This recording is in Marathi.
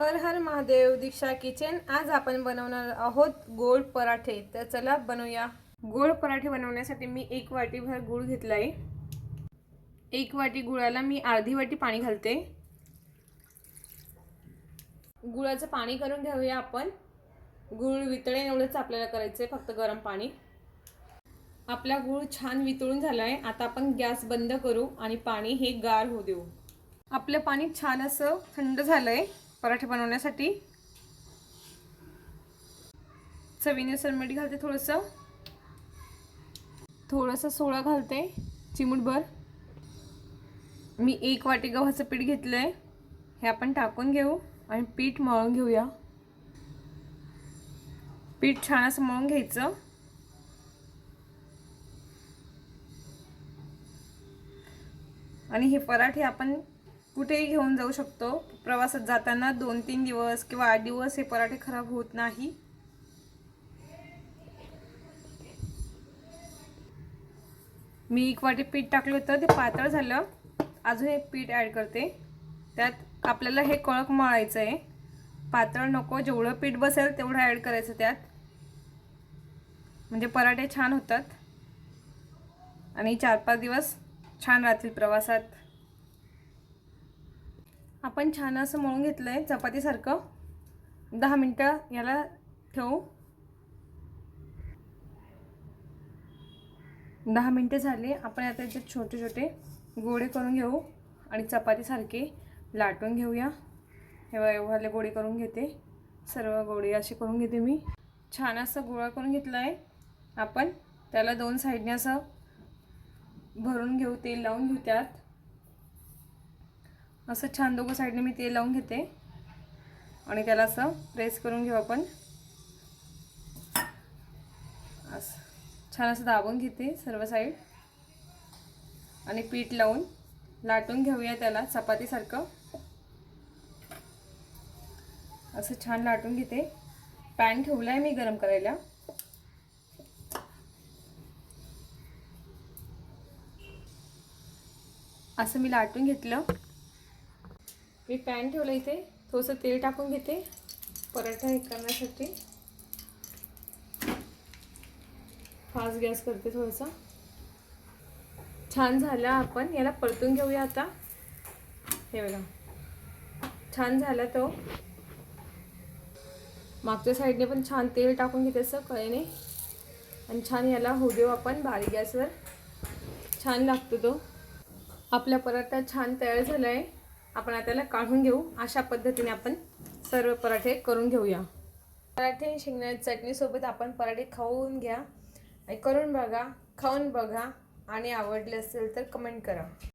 हर हर महादेव. दीक्षा किचन. आज आपण बनवणार आहोत गोड पराठे. तर चला बनवूया. गोड पराठे बनवण्यासाठी मी 1 वाटीभर गूळ घेतलाय. 1 वाटी गुळाला मी अर्धी वाटी पाणी घालते. गुळाचं पाणी करून घेऊया आपण. गूळ वितळेल एवढंच आपल्याला करायचंय, फक्त गरम पाणी. आपला गूळ छान वितळून झालाय. आता आपण गॅस बंद करू आणि पाणी हे गार होऊ देऊ. आपलं पाणी छान असं थंड झालंय पराठे बनवण्यासाठी. चवीनुसार मीठ घालते, थोडंसं सोडा घालते चिमूटभर. मी 1 वाटी गव्हाचं पीठ घेतलंय. हे आपण टाकून घेऊ आणि पीठ मळून घेऊया. पीठ छान असं मळून घ्यायचं. आणि हे पराठे आपण कुठेही घेऊन जाऊ शकतो. प्रवासात जाताना 2-3 दिवस किंवा 8 दिवस हे पराठे खराब होत नाही. मी 1 वाटी पीठ टाकलं होतं, ते पातळ झालं. अजून एक पीठ ॲड करते. त्यात आपल्याला हे कणक मळायचं आहे. पातळ नको, जेवढं पीठ बसेल तेवढं ॲड करायचं त्यात, म्हणजे पराठे छान होतात आणि 4-5 दिवस छान राहतील प्रवासात. आपण छान असं मळून घेतलंय चपातीसारखं. 10 मिनिटं याला ठेवू. 10 मिनिटं झाले. आपण आता याचे छोटे छोटे गोळे करून घेऊ आणि चपातीसारखे लाटून घेऊया. हे एवढे गोळे करून घेते. सर्व गोळे असे करून घेते मी. छान असं गोळा करून घेतला आहे. आपण त्याला 2 साइडने असं भरून घेऊ, तेल लावून घेऊ. त्यात असं छान दोघं साइडने मी तेल लावून घेते आणि त्याला असं प्रेस करून घेऊ आपण. असं छान असं दाबून घेते सर्व साइड आणि पीठ लावून लाटून घेऊया त्याला चपातीसारखं. असं छान लाटून घेते. पॅन ठेवलाय मी गरम करायला. असं मी लाटून घेतलं. मी पॅन ठेवलं इथे. थोडंसं तेल टाकून घेते पराठा हे करण्यासाठी. फास्ट गॅस करते थोडासा. छान झाला. आपण याला परतून घेऊया आता. हे बघा छान झाला तो. मागच्या साईडने पण छान तेल टाकून घेते असं कळेने आणि छान याला होऊ देऊ आपण बारीक गॅसवर. छान लागतो तो. आपला पराठा छान तयार झाला आहे. आपण आता त्याला काढून घेऊ. अशा पद्धतीने आपण सर्व पराठे करून घेऊया. पराठे शेंगदाण्याच्या चटणीसोबत आपण पराठे खाऊन घ्या आणि करून बघा, खाऊन बघा आणि आवडले असेल तर कमेंट करा.